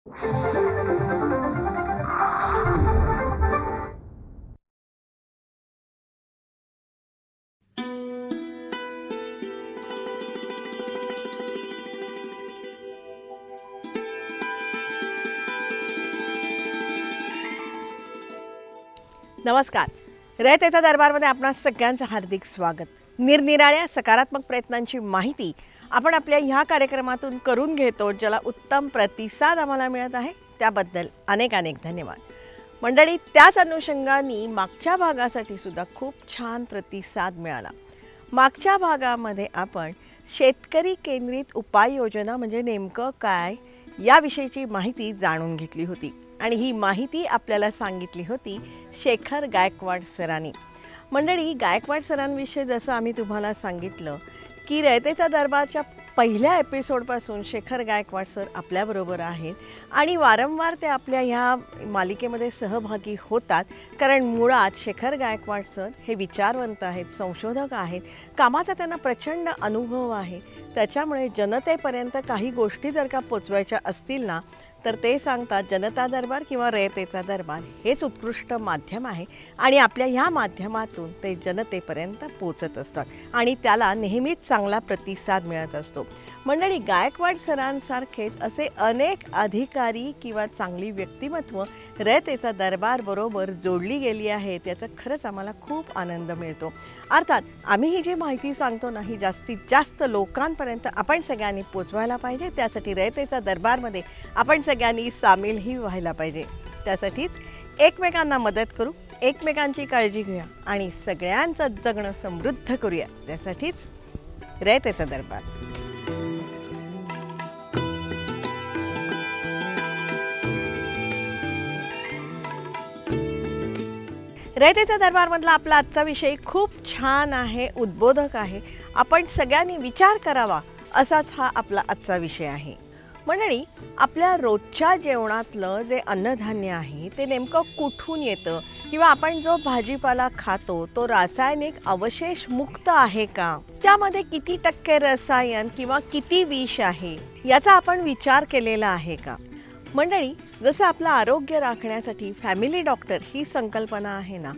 नमस्कार. रयतेचा दरबारमध्ये आपणा सगळ्यांचं हार्दिक स्वागत. निरनिराळ्या सकारात्मक प्रयत्नांची माहिती आपण आपल्या ह्या कार्यक्रमातून करून घेतो, ज्याला उत्तम प्रतिसाद आम्हाला मिळत आहे. त्याबद्दल अनेक अनेक धन्यवाद. मंडळी, त्याच अनुषंगाने मागच्या भागासाठी सुद्धा खूप छान प्रतिसाद मिळाला. मागच्या भागामध्ये आपण शेतकरी केंद्रित उपाययोजना म्हणजे नेमकं काय याविषयीची माहिती जाणून घेतली होती आणि ही माहिती आपल्याला सांगितली होती शेखर गायकवाड सरांनी. मंडळी, गायकवाड सरांविषयी जसं आम्ही तुम्हाला सांगितलं की रयतेचा दरबारच्या पहिल्या एपिसोडपासून शेखर गायकवाड सर आपल्याबरोबर आहेत आणि वारंवार ते आपल्या ह्या मालिकेमध्ये सहभागी होतात. कारण मुळात शेखर गायकवाड सर हे विचारवंत आहेत, संशोधक आहेत, कामाचा त्यांना प्रचंड अनुभव आहे. त्याच्यामुळे जनतेपर्यंत काही गोष्टी जर का पोचवायच्या असतील ना, तर ते सांगतात जनता दरबार किंवा रयतेचा दरबार हेच उत्कृष्ट माध्यम आहे आणि आपल्या ह्या माध्यमातून ते जनतेपर्यंत पोचत असतात आणि त्याला नेहमीच चांगला प्रतिसाद मिळत असतो. मंडळी, गायकवाड सरांसारखेच असे अनेक अधिकारी किंवा चांगली व्यक्तिमत्व रयतेचा दरबारबरोबर जोडली गेली आहेत, याचा खरंच आम्हाला खूप आनंद मिळतो. अर्थात आम्ही ही जी माहिती सांगतो ना, ही जास्तीत जास्त लोकांपर्यंत आपण सगळ्यांनी पोचवायला पाहिजे. त्यासाठी रयतेचा दरबारमध्ये आपण सगळ्यांनी सामीलही व्हायला पाहिजे. त्यासाठीच एकमेकांना मदत करू, एकमेकांची काळजी घेऊया आणि सगळ्यांचं जगणं समृद्ध करूया. त्यासाठीच रयतेचा दरबार. रयतेचा दरबारमधला आपला आजचा विषय खूप छान आहे, उद्बोधक आहे. आपण सगळ्यांनी विचार करावा असाच हा आपला आजचा विषय आहे. मंडळी, आपल्या रोजच्या जेवणातलं जे अन्नधान्य आहे ते नेमकं कुठून येतं किंवा आपण जो भाजीपाला खातो तो रासायनिक अवशेष मुक्त आहे का, त्यामध्ये किती टक्के रसायन किंवा किती विष आहे याचा आपण विचार केलेला आहे का. मंडळी, जसं आपलं आरोग्य राखण्यासाठी फॅमिली डॉक्टर ही संकल्पना आहे ना,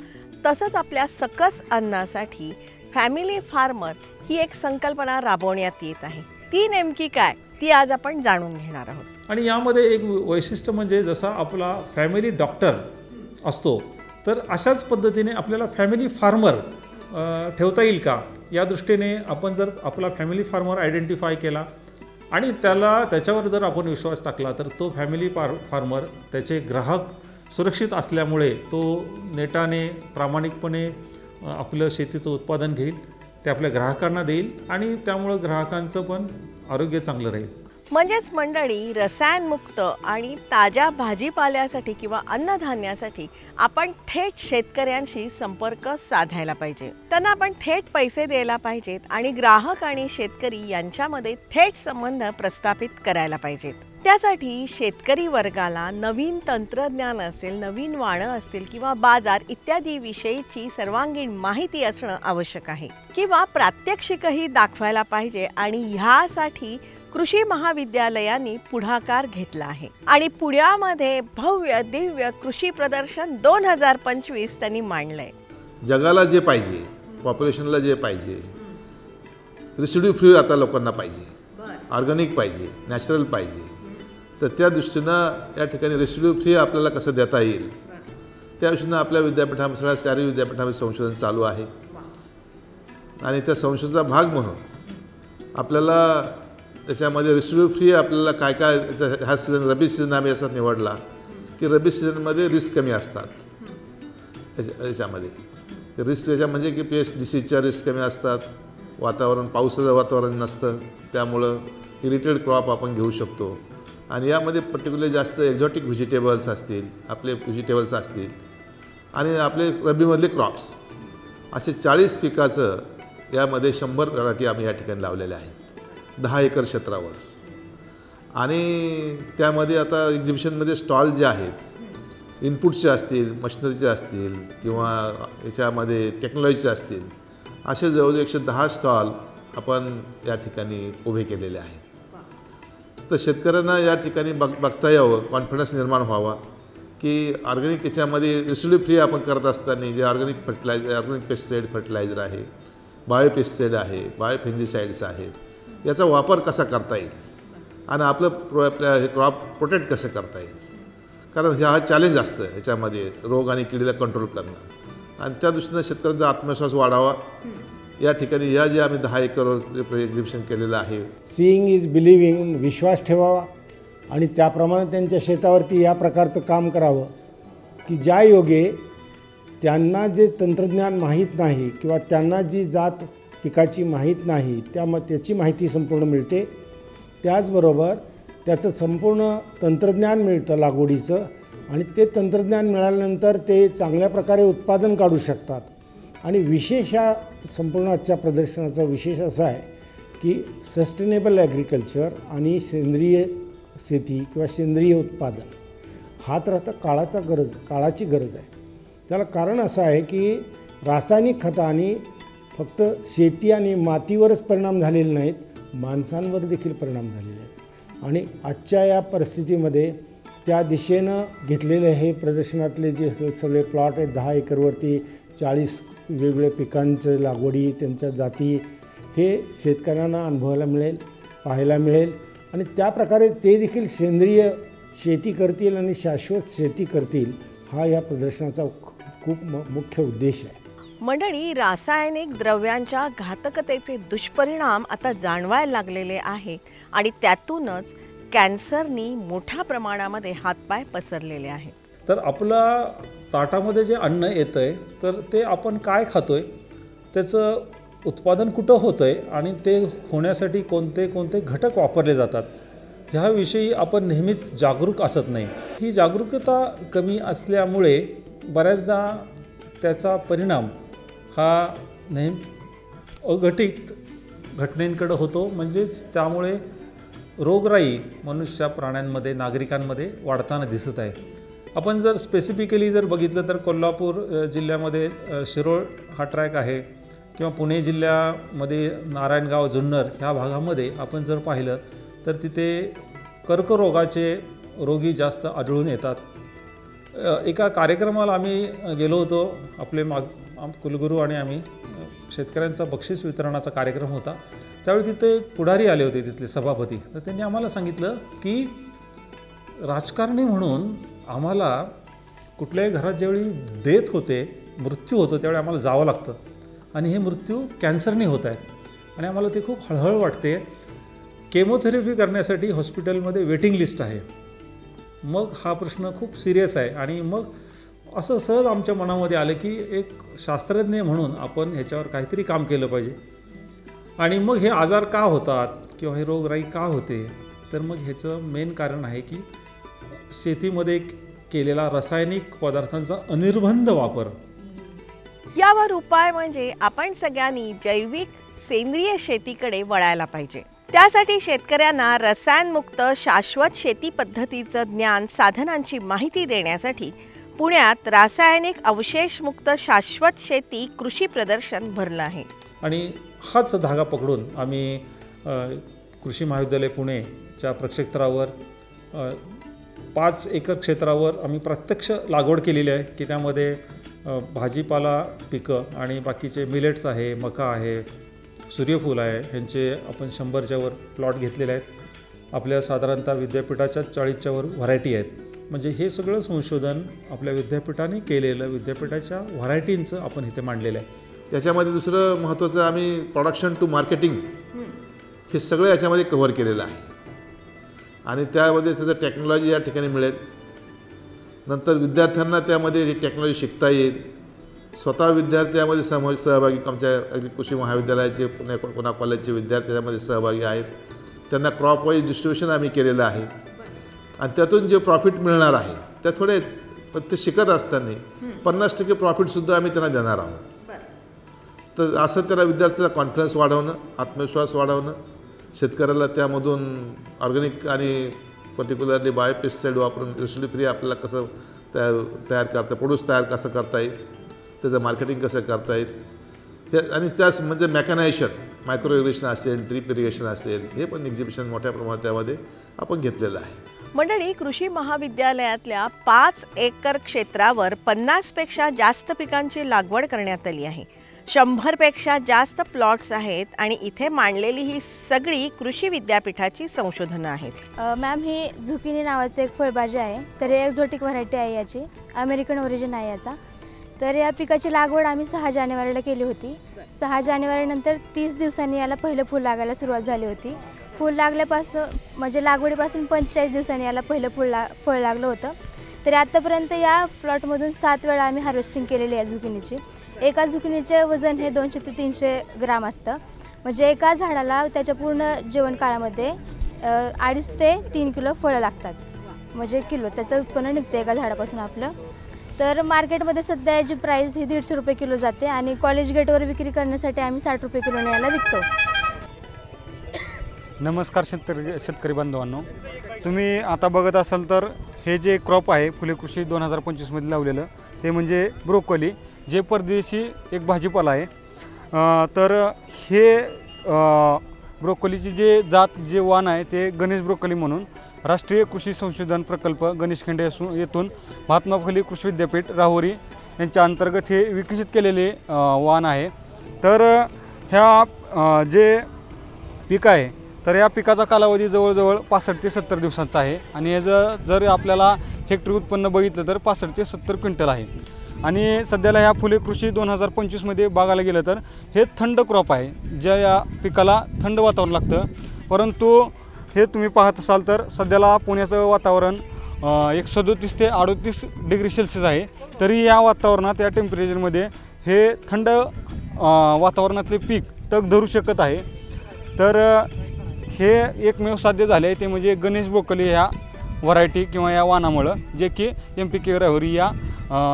तसंच आपल्या सकस अन्नासाठी फॅमिली फार्मर ही एक संकल्पना राबवण्यात येत आहे. ती नेमकी काय ती आज आपण जाणून घेणार आहोत. आणि यामध्ये एक वैशिष्ट्य म्हणजे जसा आपला फॅमिली डॉक्टर असतो, तर अशाच पद्धतीने आपल्याला फॅमिली फार्मर ठेवता येईल का, या दृष्टीने आपण जर आपला फॅमिली फार्मर आयडेंटिफाय केला आणि त्याच्यावर जर आपण विश्वास टाकला, तर तो फॅमिली फार्मर त्याचे ग्राहक सुरक्षित असल्यामुळे तो नेटाने प्रामाणिकपणे आपलं शेतीचं उत्पादन घेईल, ते आपल्या ग्राहकांना देईल आणि त्यामुळं ग्राहकांचं पण आरोग्य चांगलं राहील. म्हणजेच मंडळी, रसायनमुक्त आणि ताज्या भाजीपाल्यासाठी किंवा अन्नधान्यासाठी आपण थेट शेतकऱ्यांशी संपर्क साधायला पाहिजे. त्यांना आपण थेट पैसे द्यायला पाहिजेत आणि ग्राहक आणि शेतकरी यांच्यामध्ये थेट संबंध प्रस्थापित करायला पाहिजेत. त्यासाठी शेतकरी वर्गाला नवीन तंत्रज्ञान असेल, नवीन वाणं असतील किंवा बाजार इत्यादी विषयीची सर्वांगीण माहिती असणं आवश्यक आहे किंवा प्रात्यक्षिकही दाखवायला पाहिजे. आणि ह्यासाठी कृषी महाविद्यालयांनी पुढाकार घेतला आहे आणि पुण्यामध्ये भव्य दिव्य कृषी प्रदर्शन 2025 त्यांनी मांडलंय. जगाला जे पाहिजे, पॉप्युलेशनला जे पाहिजे, रेसिड्यू फ्री आता लोकांना पाहिजे, ऑर्गॅनिक पाहिजे, नॅचरल पाहिजे, तर त्या दृष्टीनं या ठिकाणी रेसिड्यू फ्री आपल्याला कसं देता येईल, त्या दृष्टीनं आपल्या विद्यापीठामध्ये सगळ्या चारही विद्यापीठामध्ये संशोधन चालू आहे. आणि त्या संशोधनाचा भाग म्हणून आपल्याला त्याच्यामध्ये रेसिड्यू फ्री आपल्याला काय काय, हा सीझन रबी सीझन आम्ही असा निवडला की रबी सीझनमध्ये रिस्क कमी असतात. याच्यामध्ये रिस्क याच्या म्हणजे की पेस्ट डिसीजच्या रिस्क कमी असतात, वातावरण पावसाचं वातावरण नसतं, त्यामुळं इरिटेड क्रॉप आपण घेऊ शकतो. आणि यामध्ये पर्टिक्युलर जास्त एक्झॉटिक व्हेजिटेबल्स असतील, आपले व्हेजिटेबल्स असतील आणि आपले रबीमधले क्रॉप्स, असे 40 पिकाचं यामध्ये 100 व्हरायटी आम्ही या ठिकाणी लावलेल्या आहेत 10 एकर क्षेत्रावर. आणि त्यामध्ये आता एक्झिबिशनमध्ये स्टॉल जे आहेत, इनपुटचे असतील, मशिनरीचे असतील किंवा याच्यामध्ये टेक्नॉलॉजीचे असतील, असे जवळजवळ 110 स्टॉल आपण या ठिकाणी उभे केलेले आहेत. तर शेतकऱ्यांना या ठिकाणी बघता यावं, कॉन्फिडन्स निर्माण व्हावा की ऑर्गॅनिक याच्यामध्ये रेसिड्यू फ्री आपण करत असताना जे ऑर्गॅनिक पेस्टिसाईड फर्टिलायझर आहे, बायो पेस्टिसाईड आहे, बायो फंजिसाईड्स आहेत, याचा वापर कसा करता येईल आणि आपलं हे क्रॉप प्रोटेक्ट कसं करता येईल. कारण हा चॅलेंज असतं ह्याच्यामध्ये रोग आणि किडीला कंट्रोल करणं आणि त्या दृष्टीनं शेतकऱ्यांचा आत्मविश्वास वाढावा. या ठिकाणी या जे आम्ही 10 एकरवर एक्झिबिशन केलेलं आहे. सीइंग इज बिलिव्हिंग, विश्वास ठेवावा आणि त्याप्रमाणे त्यांच्या शेतावरती या प्रकारचं काम करावं की ज्या योगे त्यांना जे तंत्रज्ञान माहीत नाही किंवा त्यांना जी जात पिकाची माहीत नाही त्याची माहिती संपूर्ण मिळते. त्याचबरोबर त्याचं संपूर्ण तंत्रज्ञान मिळतं लागवडीचं आणि ते तंत्रज्ञान मिळाल्यानंतर ते चांगल्या प्रकारे उत्पादन काढू शकतात. आणि विशेष या संपूर्ण आजच्या प्रदर्शनाचा विशेष असा आहे की सस्टेनेबल ॲग्रिकल्चर आणि सेंद्रिय शेती किंवा सेंद्रिय उत्पादन हा तर आता काळाची गरज आहे. त्याला कारण असं आहे की रासायनिक खतांनी फक्त शेती आणि मातीवरच परिणाम झालेले नाहीत, माणसांवर देखील परिणाम झालेले आहेत. आणि आजच्या या परिस्थितीमध्ये त्या दिशेनं घेतलेले हे प्रदर्शनातले जे सगळे प्लॉट आहेत 10 एकरवरती 40 वेगवेगळ्या पिकांचं लागवडी, त्यांच्या जाती, हे शेतकऱ्यांना अनुभवायला मिळेल, पाहायला मिळेल आणि त्याप्रकारे ते देखील सेंद्रिय शेती करतील आणि शाश्वत शेती करतील. हा या प्रदर्शनाचा खूप मुख्य उद्देश आहे. मंडळी, रासायनिक द्रव्यांच्या घातकतेचे दुष्परिणाम आता जाणवायला लागलेले आहे आणि त्यातूनच कॅन्सरनी मोठ्या प्रमाणामध्ये हातपाय पसरलेले आहेत. तर आपला ताटामध्ये जे अन्न येतं आहे तर ते आपण काय खातोय, त्याचं उत्पादन कुठं होतं आहे आणि ते होण्यासाठी कोणते कोणते घटक वापरले जातात ह्याविषयी आपण नेहमीच जागरूक असत नाही. ही जागरूकता कमी असल्यामुळे बऱ्याचदा त्याचा परिणाम हा अघटित घटनेंकडे होतो. म्हणजेच त्यामुळे रोगराई मनुष्य, प्राण्यांमध्ये, नागरिकांमध्ये वाढताना दिसत आहे. आपण जर स्पेसिफिकली जर बघितलं तर कोल्हापूर जिल्ह्यामध्ये शिरोळ हा ट्रॅक आहे किंवा पुणे जिल्ह्यामध्ये नारायणगाव, जुन्नर ह्या भागामध्ये आपण जर पाहिलं तर तिथे कर्करोगाचे रोगी जास्त आढळून येतात. एका कार्यक्रमाला आम्ही गेलो होतो, आपले कुलगुरू आणि आम्ही, शेतकऱ्यांचा बक्षीस वितरणाचा कार्यक्रम होता. त्यावेळी तिथे पुढारी आले होते, तिथले सभापती. तर त्यांनी आम्हाला सांगितलं की राजकारणी म्हणून आम्हाला कुठल्याही घरात ज्यावेळी डेथ होते, मृत्यू होतो, त्यावेळी आम्हाला जावं लागतं आणि हे मृत्यू कॅन्सरने होत आहेत आणि आम्हाला ते खूप हळहळ वाटते. केमोथेरपी करण्यासाठी हॉस्पिटलमध्ये वेटिंग लिस्ट आहे. मग हा प्रश्न खूप सिरियस आहे आणि मग असं सहज आमच्या मनामध्ये आलं की एक शास्त्रज्ञ म्हणून आपण ह्याच्यावर काहीतरी काम केलं पाहिजे. आणि मग हे आजार का होतात किंवा हे रोगराई का होते, तर मग ह्याचं मेन कारण आहे की शेतीमध्ये केलेला रासायनिक पदार्थांचा अनिर्बंध वापर. यावर उपाय म्हणजे आपण सगळ्यांनी जैविक सेंद्रिय शेतीकडे वळायला पाहिजे. त्यासाठी शेतकऱ्यांना रसायनमुक्त शाश्वत शेती पद्धतीचं ज्ञान, साधनांची माहिती देण्यासाठी पुण्यात रासायनिक अवशेषमुक्त शाश्वत शेती कृषी प्रदर्शन भरलं आहे. आणि हाच धागा पकडून आम्ही कृषी महाविद्यालय पुणेच्या प्रक्षेत्रावर 5 एकर क्षेत्रावर आम्ही प्रत्यक्ष लागवड केलेली आहे की त्यामध्ये भाजीपाला पिकं आणि बाकीचे मिलेट्स आहे, मका आहे, सूर्यफूल आहे, ह्यांचे आपण 100च्या वर प्लॉट घेतलेले आहेत. आपल्या साधारणतः विद्यापीठाच्या 40च्या वर व्हरायटी आहेत. म्हणजे हे सगळं संशोधन आपल्या विद्यापीठाने केलेलं, विद्यापीठाच्या व्हरायटींचं आपण इथे मांडलेलं आहे. याच्यामध्ये दुसरं महत्त्वाचं आम्ही प्रोडक्शन टू मार्केटिंग हे सगळं याच्यामध्ये कव्हर केलेलं आहे आणि त्यामध्ये त्याचं टेक्नॉलॉजी या ठिकाणी मिळेल. नंतर विद्यार्थ्यांना त्यामध्ये ही टेक्नॉलॉजी शिकता येईल. स्वतः विद्यार्थी यामध्ये सहभागी, आमच्या कृषी महाविद्यालयाचे, पुणे कॉलेजचे विद्यार्थी त्यामध्ये सहभागी आहेत. त्यांना क्रॉप वाईज डिस्ट्रीब्युशन आम्ही केलेलं आहे आणि त्यातून जे प्रॉफिट मिळणार आहे त्या थोडे, पण ते शिकत असताना 50% प्रॉफिटसुद्धा आम्ही त्यांना देणार आहोत. तर असं त्याला विद्यार्थ्याचा कॉन्फिडन्स वाढवणं, आत्मविश्वास वाढवणं, शेतकऱ्याला त्यामधून ऑर्गॅनिक आणि पर्टिक्युलरली बायोपेस्टिसाईड वापरून रेसिड्यू फ्री आपल्याला कसं तयार करता, प्रोड्यूस तयार कसं करता येईल, त्याचं मार्केटिंग कसं करता येईल, आणि त्याच म्हणजे मेकॅनायझेशन मायक्रो इरिगेशन असेल, ड्रीप इरिगेशन असेल, हे पण एक्झिबिशन मोठ्या प्रमाणात त्यामध्ये आपण घेतलेलं आहे. मंडळी, कृषी महाविद्यालयातल्या 5 एकर क्षेत्रावर 50पेक्षा जास्त पिकांची लागवड करण्यात आली आहे. 100पेक्षा जास्त प्लॉट्स आहेत आणि इथे मांडलेली ही सगळी कृषी विद्यापीठाची संशोधनं आहेत. मॅम, ही झुकिनी नावाचं एक फळभाजी आहे. तर हे एक्झॉटिक व्हरायटी आहे याची, अमेरिकन ओरिजिन आहे याचा. तर या पिकाची लागवड आम्ही 6 जानेवारीला केली होती. 6 जानेवारीनंतर 30 दिवसांनी याला पहिलं फूल लागायला सुरुवात झाली होती. फूल लागल्यापासून म्हणजे लागवडीपासून 45 दिवसांनी याला पहिलं फळ लागलं होतं. तर आत्तापर्यंत या प्लॉटमधून 7 वेळा आम्ही हार्वेस्टिंग केलेली आहे झुकिनीची. एका झुकिनीचे वजन हे 200 ते 300 ग्राम असतं. म्हणजे एका झाडाला त्याच्या पूर्ण जीवनकाळामध्ये 2.5 ते 3 किलो फळं लागतात. म्हणजे किलो त्याचं उत्पन्न निघतं एका झाडापासून आपलं. तर मार्केटमध्ये सध्या याची प्राईस ही 150 रुपये किलो जाते आणि कॉलेज गेटवर विक्री करण्यासाठी आम्ही 60 रुपये किलोने याला विकतो. नमस्कार शेतकरी बांधवांनो, तुम्ही आता बघत असाल तर हे जे क्रॉप आहे फुले कृषी 2025मध्ये लावलेलं, ते म्हणजे ब्रोकोली, जे परदेशी एक भाजीपाला आहे. तर हे ब्रोकोलीची जे वाण आहे ते गणेश ब्रोकोली म्हणून राष्ट्रीय कृषी संशोधन प्रकल्प गणेशखिंड येथून महात्मा फुले कृषी विद्यापीठ राहुरी यांच्या अंतर्गत हे विकसित केलेले वाण आहे. तर ह्या जे पीक आहे तर या पिकाचा कालावधी जवळजवळ 65 ते 70 दिवसांचा आहे आणि याचं जर आपल्याला हेक्टरी उत्पन्न बघितलं तर 65 ते 70 क्विंटल आहे. आणि सध्याला ह्या फुले कृषी 2025मध्ये बघायला गेलं तर हे थंड क्रॉप आहे, ज्या या पिकाला थंड वातावरण लागतं. परंतु हे तुम्ही पाहत असाल तर सध्याला पुण्याचं वातावरण एक 37 ते 38 डिग्री सेल्सिअस आहे. तरी या वातावरणात, या टेम्परेचरमध्ये हे थंड वातावरणातले पीक तग धरू शकत आहे. तर हे एकमेव साध्य झाले ते म्हणजे गणेश ब्रोकोली ह्या व्हरायटी किंवा या वाणामुळं, जे की MPK राहुरी या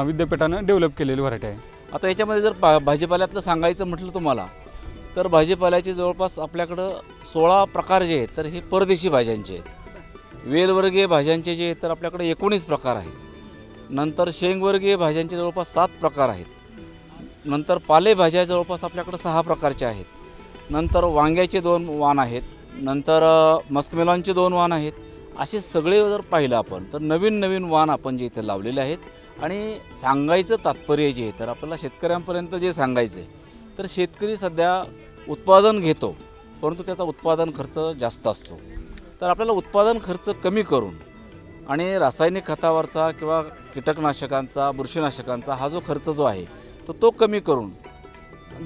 विद्यापीठानं डेव्हलप केलेली व्हरायटी आहे. आता याच्यामध्ये जर भाजीपाल्यातलं सांगायचं म्हटलं तुम्हाला तर भाजीपाल्याचे जवळपास आपल्याकडं 16 प्रकार जे आहेत तर हे परदेशी भाज्यांचे आहेत. वेलवर्गीय भाज्यांचे जे आहेत तर आपल्याकडे 19 प्रकार आहेत. नंतर शेंगवर्गीय भाज्यांचे जवळपास 7 प्रकार आहेत. नंतर पालेभाज्या जवळपास आपल्याकडे 6 प्रकारच्या आहेत. नंतर वांग्याचे 2 वाण आहेत. नंतर मस्कमेलॉनचे 2 वाण आहेत. असे सगळे जर पाहिलं आपण तर नवीन वाण आपण जे इथे लावलेले आहेत. आणि सांगायचं तात्पर्य जे आहे तर आपल्याला शेतकऱ्यांपर्यंत जे सांगायचं आहे तर शेतकरी सध्या उत्पादन घेतो, परंतु त्याचा उत्पादन खर्च जास्त असतो. तर आपल्याला उत्पादन खर्च कमी करून आणि रासायनिक खतावरचा किंवा कीटकनाशकांचा, बुरशीनाशकांचा हा जो खर्च जो आहे तर तो कमी करून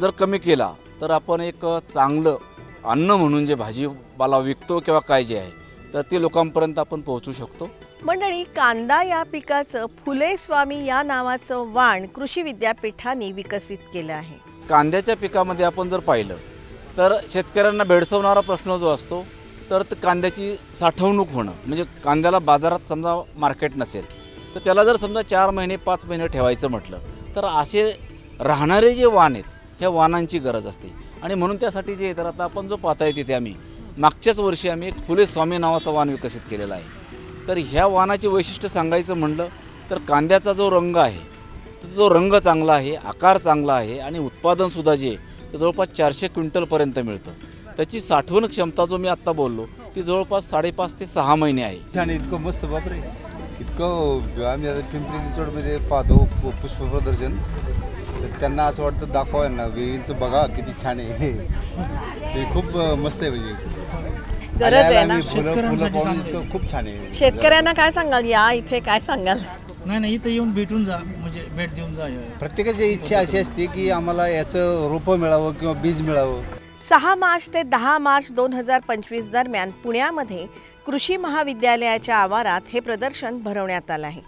जर कमी केला तर आपण एक चांगलं अन्न म्हणून जे भाजीपाला विकतो किंवा काय जे आहे तर ते लोकांपर्यंत आपण पोहोचू शकतो. मंडळी, कांदा या पिकाचं फुले स्वामी या नावाचं वाण कृषी विद्यापीठाने विकसित केलं आहे. कांद्याच्या पिकामध्ये आपण जर पाहिलं तर शेतकऱ्यांना भेडसावणारा प्रश्न जो असतो तर कांद्याची साठवणूक होणं, म्हणजे कांद्याला बाजारात समजा मार्केट नसेल तर त्याला जर समजा 4 महिने 5 महिने ठेवायचं म्हटलं तर असे राहणारे जे वाण आहेत ह्या वाणांची गरज असते. आणि म्हणून त्यासाठी जे तर आता आपण जो पाहताय तिथे आम्ही मागच्याच वर्षी आम्ही एक फुले स्वामी नावाचा वाण विकसित केलेला आहे. तर ह्या वाणाची वैशिष्ट्य सांगायचं म्हणलं तर कांद्याचा जो रंग आहे तर तो रंग चांगला आहे, आकार चांगला आहे आणि उत्पादनसुद्धा जे ते जवळपास 400 क्विंटलपर्यंत मिळतं. त्याची साठवण क्षमता जो मी आत्ता बोललो ती जवळपास 5.5 ते 6 महिने आहे. छान, इतकं मस्त बापरे, इतकं आम्ही आता पिंपरी चिंचवडमध्ये पाहतो पुष्प प्रदर्शन तर त्यांना असं वाटतं दाखवा ना वेळीचं बघा किती छान आहे. हे खूप मस्त आहे, म्हणजे गरज आहे ना. फुलं पाहून इतकं खूप छान आहे. शेतकऱ्यांना काय सांगाल, या इथे काय सांगाल? नाही इथं येऊन भेटून जा, म्हणजे भेट देऊन जा. प्रत्येकाची इच्छा अशी असते की आम्हाला याचं रोपं मिळावं किंवा बीज मिळावं. 6 मार्च ते 10 मार्च 2025 दरम्यान पुण्यामध्ये कृषी महाविद्यालयाच्या आवारात हे प्रदर्शन भरवण्यात आलं आहे.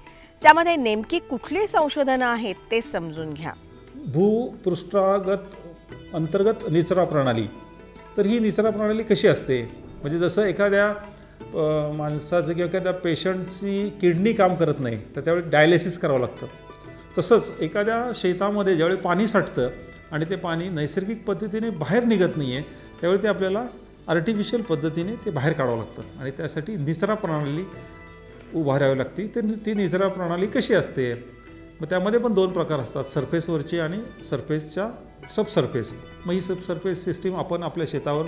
त्यामध्ये नेमकी कुठली संशोधनं आहेत ते समजून घ्या. भूपृष्ठागत अंतर्गत निचरा प्रणाली. तर ही निचरा प्रणाली कशी असते, म्हणजे जसं एखाद्या माणसाचं किंवा एखाद्या पेशंटची किडनी काम करत नाही तर त्यावेळी डायलिसिस करावं लागतं. तसंच एखाद्या शेतामध्ये ज्यावेळी पाणी साठतं आणि ते पाणी नैसर्गिक पद्धतीने बाहेर निघत नाही आहे त्यावेळी ते आपल्याला आर्टिफिशियल पद्धतीने ते बाहेर काढावं लागतं आणि त्यासाठी निचरा प्रणाली उभारावी लागते. ती निचरा प्रणाली कशी असते, मग त्यामध्ये पण 2 प्रकार असतात, सरफेसवरची आणि सरफेसच्या सबसर्फेस. मग ही सबसर्फेस सिस्टीम आपण आपल्या शेतावर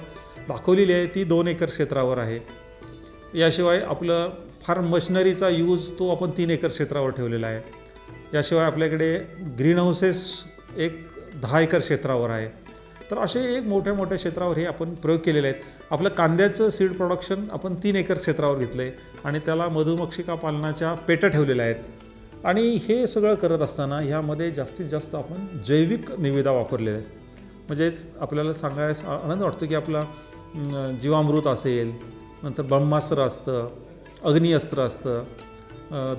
दाखवलेली आहे. ती 2 एकर क्षेत्रावर आहे. याशिवाय आपलं फार्म मशिनरीचा यूज तो आपण 3 एकर क्षेत्रावर ठेवलेला आहे. याशिवाय आपल्याकडे ग्रीन हाऊसेस एक 10 एकर क्षेत्रावर आहे. तर असे एक मोठ्या मोठ्या क्षेत्रावर हे आपण प्रयोग केलेले आहेत. आपलं कांद्याचं सीड प्रोडक्शन आपण 3 एकर क्षेत्रावर घेतलं आहे आणि त्याला मधुमक्षिका पालनाच्या पेट्या ठेवलेल्या आहेत. आणि हे सगळं करत असताना ह्यामध्ये जास्तीत जास्त आपण जैविक निविदा वापरलेल्या आहेत. म्हणजेच आपल्याला सांगायस आनंद वाटतो की आपला जीवामृत असेल, नंतर ब्रह्मास्त्र असतं, अग्निअस्त्र असतं,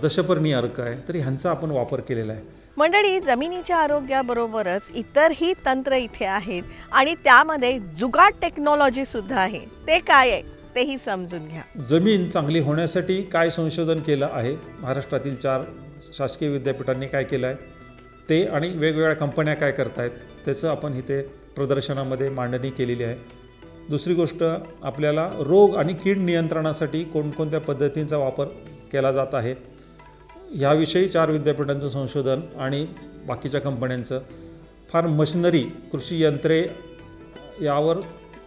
दशपर्णी अर्क आहे, तर ह्यांचा आपण वापर केलेला आहे. मंडळी, जमिनीच्या आरोग्याबरोबरच इतरही तंत्र इथे आहेत आणि त्यामध्ये जुगाड टेक्नॉलॉजी सुद्धा आहे. ते काय आहे तेही समजून घ्या. जमीन चांगली होण्यासाठी काय संशोधन केलं आहे, महाराष्ट्रातील 4 शासकीय विद्यापीठांनी काय केलं आहे ते आणि वेगवेगळ्या कंपन्या काय करत आहेत त्याचं आपण इथे प्रदर्शनामध्ये मांडणी केलेली आहे. दुसरी गोष्ट, आपल्याला रोग आणि कीड नियंत्रणासाठी कोणकोणत्या पद्धतींचा वापर केला जात आहे ह्याविषयी 4 विद्यापीठांचं संशोधन आणि बाकीच्या कंपन्यांचं. फार्म मशिनरी, कृषी यंत्रे, यावर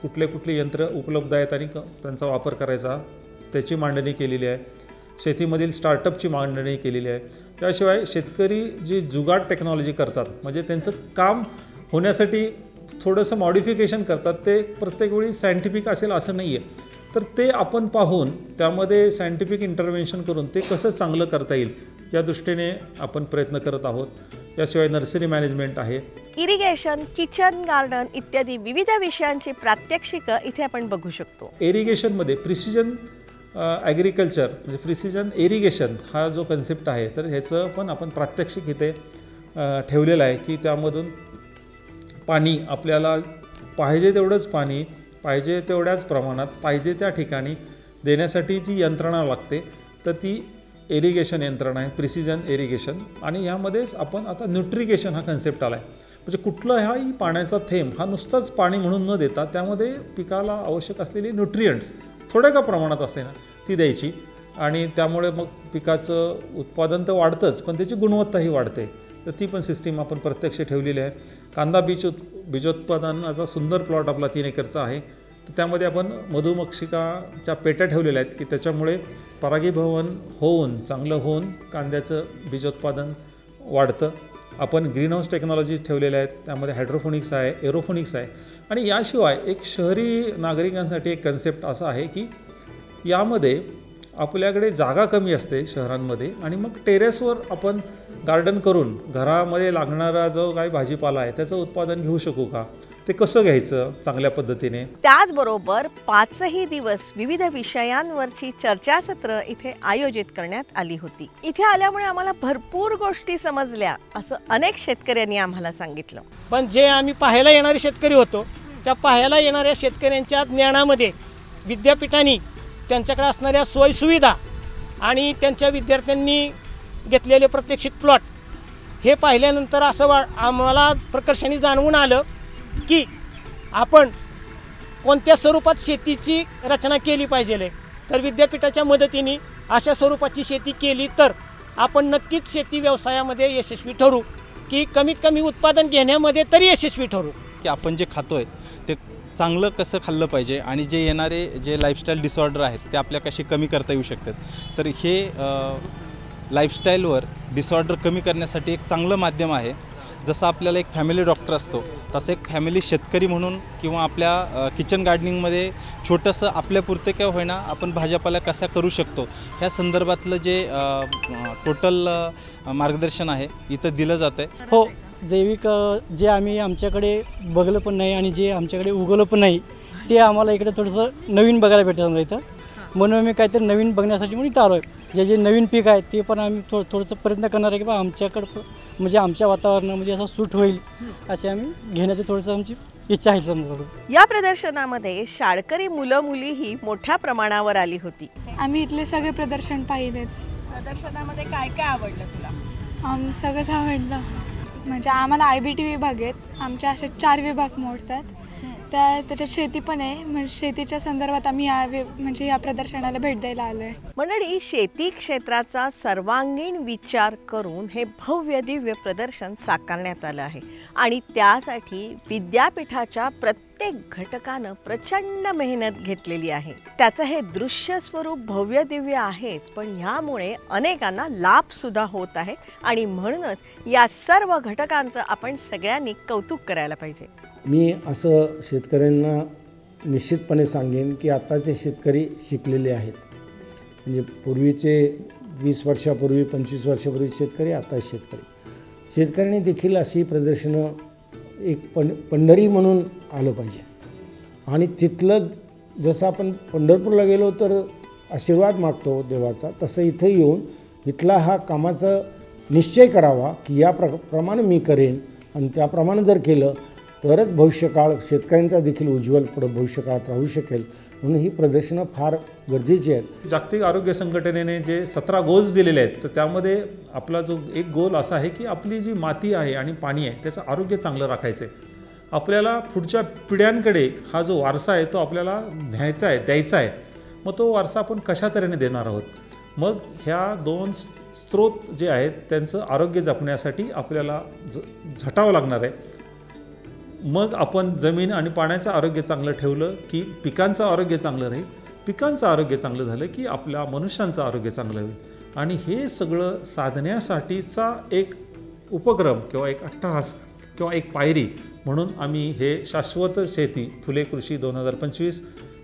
कुठले कुठले यंत्र उपलब्ध आहेत आणि त्यांचा वापर करायचा त्याची मांडणी केलेली आहे. शेतीमधील स्टार्टअपची मांडणी केलेली आहे. त्याशिवाय शेतकरी जी जुगाड टेक्नॉलॉजी करतात, म्हणजे त्यांचं काम होण्यासाठी थोडंसं मॉडिफिकेशन करतात, ते प्रत्येक वेळी सायंटिफिक असेल असं नाही आहे. तर ते आपण पाहून त्यामध्ये सायंटिफिक इंटरव्हेन्शन करून ते कसं चांगलं करता येईल या दृष्टीने आपण प्रयत्न करत आहोत. याशिवाय नर्सरी मॅनेजमेंट आहे, इरिगेशन, किचन गार्डन इत्यादी विविध विषयांची प्रात्यक्षिकं इथे आपण बघू शकतो. इरिगेशनमध्ये प्रिसिजन ॲग्रिकल्चर म्हणजे प्रिसिजन इरिगेशन हा जो कन्सेप्ट आहे, तर ह्याचं पण आपण प्रात्यक्षिक इथे ठेवलेलं आहे की त्यामधून पाणी आपल्याला पाहिजे तेवढंच पाणी पाहिजे तेवढ्याच प्रमाणात पाहिजे त्या ठिकाणी देण्यासाठी जी यंत्रणा लागते तर ती इरिगेशन यंत्रणा आहे, प्रिसिजन इरिगेशन. आणि यामध्येच आपण आता न्यूट्रिगेशन हा कन्सेप्ट आला आहे. म्हणजे कुठलाही पाण्याचा थेंब हा नुसताच पाणी म्हणून न देता त्यामध्ये पिकाला आवश्यक असलेली न्यूट्रियंट्स थोड्या का प्रमाणात असते ना ती द्यायची आणि त्यामुळे मग पिकाचं उत्पादन तर वाढतंच पण त्याची गुणवत्ताही वाढते. तर ती पण सिस्टीम आपण प्रत्यक्ष ठेवलेली आहे. कांदा बीजोत्पादनाचा सुंदर प्लॉट आपला 3 एकरचा आहे. तर त्यामध्ये आपण मधुमक्षिकाच्या पेट्या ठेवलेल्या आहेत की त्याच्यामुळे परागीभवन होऊन चांगलं होऊन कांद्याचं बीजोत्पादन वाढतं. आपण ग्रीनहाऊस टेक्नॉलॉजी ठेवलेल्या आहेत, त्यामध्ये हायड्रोफोनिक्स आहे, एरोफोनिक्स आहे. आणि याशिवाय एक शहरी नागरिकांसाठी एक कन्सेप्ट असा आहे की यामध्ये आपल्याकडे जागा कमी असते शहरांमध्ये आणि मग टेरेसवर आपण गार्डन करून घरामध्ये लागणारा जो काही भाजीपाला आहे त्याचं उत्पादन घेऊ शकू का, ते कसं घ्यायचं चांगल्या पद्धतीने. त्याचबरोबर 5ही दिवस विविध विषयांवरची चर्चासत्र इथे आयोजित करण्यात आली होती. इथे आल्यामुळे आम्हाला भरपूर गोष्टी समजल्या असं अनेक शेतकऱ्यांनी आम्हाला सांगितलं. पण जे आम्ही पाहायला येणारे शेतकरी होतो त्या पाहायला येणाऱ्या शेतकऱ्यांच्या ज्ञानामध्ये विद्यापीठांनी त्यांच्याकडे असणाऱ्या सोयीसुविधा आणि त्यांच्या विद्यार्थ्यांनी घेतलेले प्रात्यक्षिक प्लॉट हे पाहिल्यानंतर असं आम्हाला प्रकर्षाने जाणवून आलं की आपण कोणत्या स्वरूपात शेतीची रचना केली पाहिजे. तर विद्यापीठाच्या मदतीने अशा स्वरूपाची शेती केली तर आपण नक्कीच शेती व्यवसायामध्ये यशस्वी ठरू की कमीत कमी उत्पादन घेण्यामध्ये तरी यशस्वी ठरू. की आपण जे खातोय ते चांगलं कसं खाल्लं पाहिजे आणि जे येणारे जे लाईफस्टाईल डिसऑर्डर आहेत ते आपल्या कसे कमी करता येऊ शकतात. तर हे लाईफस्टाईलवर डिसऑर्डर कमी करण्यासाठी एक चांगलं माध्यम आहे. जसं आपल्याला एक फॅमिली डॉक्टर असतो तसं एक फॅमिली शेतकरी म्हणून किंवा आपल्या किचन गार्डनिंगमध्ये छोटंसं आपल्यापुरते काय होईना आपण भाजीपाला कसा करू शकतो ह्या संदर्भातलं जे टोटल मार्गदर्शन आहे इथं दिलं जातं आहे. हो, जैविक जे आम्ही आमच्याकडे बघलं पण नाही आणि जे आमच्याकडे उगवलं पण नाही ते आम्हाला इकडे थोडंसं नवीन बघायला भेटतं इथं. म्हणून आम्ही काहीतरी नवीन बघण्यासाठी म्हणून इथं आलो आहे. जे नवीन पीक आहे ते पण आम्ही थोडंसं प्रयत्न करणार आहे की बा आमच्याकडं म्हणजे आमच्या वातावरणामध्ये असं सूट होईल असे आम्ही घेण्याचं थोडंसं आमची इच्छा आहे समजा. या प्रदर्शनामध्ये शाळकरी मुलं मुलीही मोठ्या प्रमाणावर आली होती. आम्ही इथले सगळे प्रदर्शन पाहिलेत. प्रदर्शनामध्ये काय काय आवडलं तुला? सगळंच आवडलं. म्हणजे आम्हाला IBT विभाग आहेत, आमच्या असे 4 विभाग मोडतात. त्याच्यात शेती पण आहे. म्हणजे शेतीच्या संदर्भात आम्ही म्हणजे या प्रदर्शनाला भेट द्यायला आलो आहे. मंडळी, शेती क्षेत्राचा सर्वांगीण विचार करून हे भव्य दिव्य प्रदर्शन साकारण्यात आलं आहे आणि त्यासाठी विद्यापीठाच्या प्रत्येक घटकानं प्रचंड मेहनत घेतलेली आहे. त्याचं हे दृश्य स्वरूप भव्य दिव्य आहेच, पण ह्यामुळे अनेकांना लाभ सुद्धा होत आहे आणि म्हणूनच या सर्व घटकांचं आपण सगळ्यांनी कौतुक करायला पाहिजे. मी असं शेतकऱ्यांना निश्चितपणे सांगेन की आत्ताचे शेतकरी शिकलेले आहेत. म्हणजे पूर्वीचे 20 वर्षापूर्वी 25 वर्षापूर्वी शेतकरी, आता शेतकऱ्यांनी देखील अशी प्रदर्शनं एक पंढरी म्हणून आलं पाहिजे. आणि तिथलं जसं आपण पंढरपूरला गेलो तर आशीर्वाद मागतो देवाचा, तसं इथं येऊन इथला हा कामाचा निश्चय करावा की या प्रमाणे मी करेन आणि त्याप्रमाणे जर केलं तरच भविष्यकाळ शेतकऱ्यांचा देखील उज्ज्वल पुढं भविष्यकाळात राहू शकेल. म्हणून ही प्रदर्शनं फार गरजेची आहेत. जागतिक आरोग्य संघटनेने जे 17 गोल्स दिलेले आहेत, तर त्यामध्ये आपला जो एक गोल असा आहे की आपली जी माती आहे आणि पाणी आहे त्याचं आरोग्य चांगलं राखायचं आहे. आपल्याला पुढच्या पिढ्यांकडे हा जो वारसा आहे तो आपल्याला न्यायचा आहे, द्यायचा आहे. मग तो वारसा आपण कशा तऱ्हेने देणार आहोत? मग ह्या 2 स्रोत जे आहेत त्यांचं आरोग्य जपण्यासाठी आपल्याला झटावं लागणार आहे. मग आपण जमीन आणि पाण्याचं आरोग्य चांगलं ठेवलं की पिकांचं आरोग्य चांगलं राहील. पिकांचं आरोग्य चांगलं झालं की आपल्या मनुष्यांचं आरोग्य चांगलं होईल. आणि हे सगळं साधण्यासाठीचा एक उपक्रम किंवा एक अट्टहास किंवा एक पायरी म्हणून आम्ही हे शाश्वत शेती फुले कृषी 2025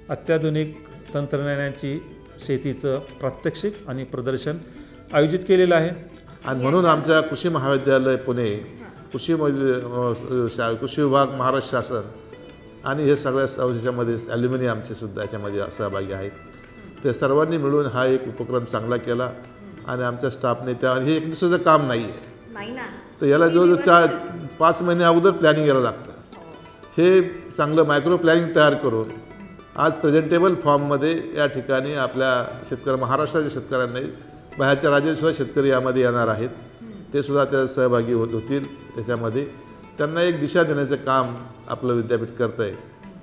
अत्याधुनिक तंत्रज्ञानाची शेतीचं प्रात्यक्षिक आणि प्रदर्शन आयोजित केलेलं आहे. आणि म्हणून आमच्या कृषी महाविद्यालय पुणे, कृषी विभाग महाराष्ट्र शासन आणि हे सगळ्या ह्याच्यामध्ये ॲल्युमिनी आमचेसुद्धा याच्यामध्ये सहभागी आहेत. ते सर्वांनी मिळून हा एक उपक्रम चांगला केला आणि आमच्या स्टाफने त्या हे एक दुसरं काम नाही आहे, तर याला जवळजवळ 5 महिने अगोदर प्लॅनिंग यायला लागतं. हे चांगलं मायक्रो प्लॅनिंग तयार करून आज प्रेझेंटेबल फॉर्ममध्ये या ठिकाणी आपल्या महाराष्ट्राच्या शेतकऱ्यांना, बाहेरच्या राज्यातसुद्धा शेतकरी यामध्ये येणार आहेत, ते सुद्धा त्यात सहभागी होतील. त्याच्यामध्ये त्यांना एक दिशा देण्याचं काम आपलं विद्यापीठ करतं आहे.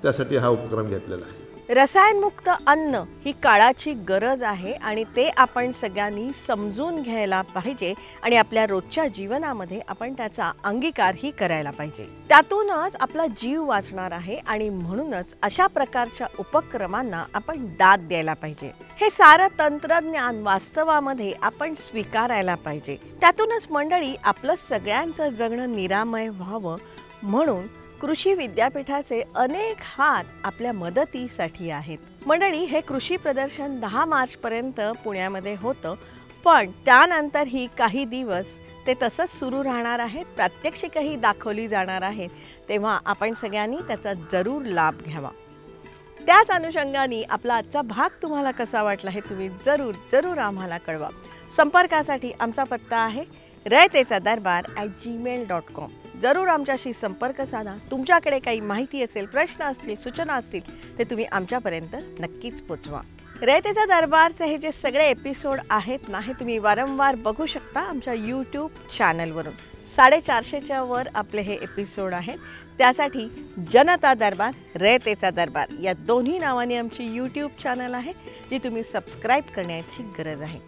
त्यासाठी हा उपक्रम घेतलेला आहे. रसायनमुक्त अन्न ही काळाची गरज आहे आणि ते आपण सगळ्यांनी समजून घ्यायला पाहिजे आणि आपल्या रोजच्या जीवनामध्ये आपण त्याचा अंगीकारही करायला पाहिजे. त्यातूनच आपला जीव वाचणार आहे आणि म्हणूनच अशा प्रकारच्या उपक्रमांना आपण दाद द्यायला पाहिजे. हे सारं तंत्रज्ञान वास्तवामध्ये आपण स्वीकारायला पाहिजे. त्यातूनच मंडळी आपलं सगळ्यांचं जगणं निरामय व्हावं म्हणून कृषी विद्यापीठाचे अनेक हात आपल्या मदतीसाठी आहेत. मंडळी, हे कृषी प्रदर्शन 10 मार्चपर्यंत पुण्यामध्ये होतं, पण त्यानंतरही काही दिवस ते तसंच सुरू राहणार आहे. प्रात्यक्षिकही दाखवली जाणार आहेत. तेव्हा आपण सगळ्यांनी त्याचा जरूर लाभ घ्यावा. त्याच अनुषंगाने आपला आजचा भाग तुम्हाला कसा वाटला हे तुम्ही जरूर जरूर आम्हाला कळवा. संपर्कासाठी आमचा पत्ता आहे raytechadarbar@gmail.com. जरूर आमच्याशी संपर्क साधा. तुमच्याकडे काही माहिती असेल, प्रश्न असतील, सूचना असतील ते तुम्ही आमच्यापर्यंत नक्कीच पोचवा. रयतेचा दरबारचे हे जे सगळे एपिसोड आहेत ना, हे तुम्ही वारंवार बघू शकता आमच्या यूट्यूब चॅनलवरून. 450च्या वर आपले हे एपिसोड आहेत. त्यासाठी जनता दरबार, रयतेचा दरबार या दोन्ही नावाने आमची यूट्यूब चॅनल आहे, जी तुम्ही सबस्क्राईब करण्याची गरज आहे.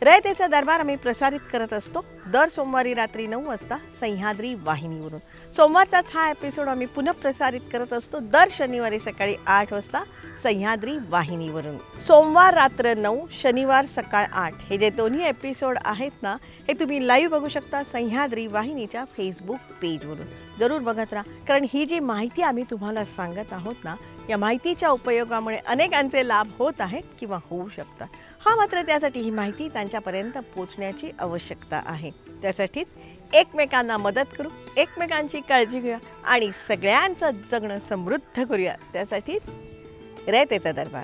रयतेचा दरबार आम्ही प्रसारित करत असतो दर सोमवारी रात्री 9 वाजता सह्याद्री वाहिनीवरून. सोमवारचाच हा एपिसोड आम्ही पुन्हा प्रसारित करत असतो दर शनिवारी सकाळी 8 वाजता सह्याद्री वाहिनीवरून. सोमवार रात्र 9, शनिवार सकाळ 8 हे जे दोन्ही एपिसोड आहेत ना, हे तुम्ही लाईव्ह बघू शकता सह्याद्री वाहिनीच्या फेसबुक पेजवरून. जरूर बघत राहा, कारण ही जी माहिती आम्ही तुम्हाला सांगत आहोत ना, या माहितीच्या उपयोगामुळे अनेकांचे लाभ होत आहेत किंवा होऊ शकतात. हा मात्र त्यासाठी ही माहिती त्यांच्यापर्यंत पोचण्याची आवश्यकता आहे. त्यासाठीच एकमेकांना मदत करू, एकमेकांची काळजी घेऊया आणि सगळ्यांचं जगणं समृद्ध करूया. त्यासाठीच रयतेचा दरबार.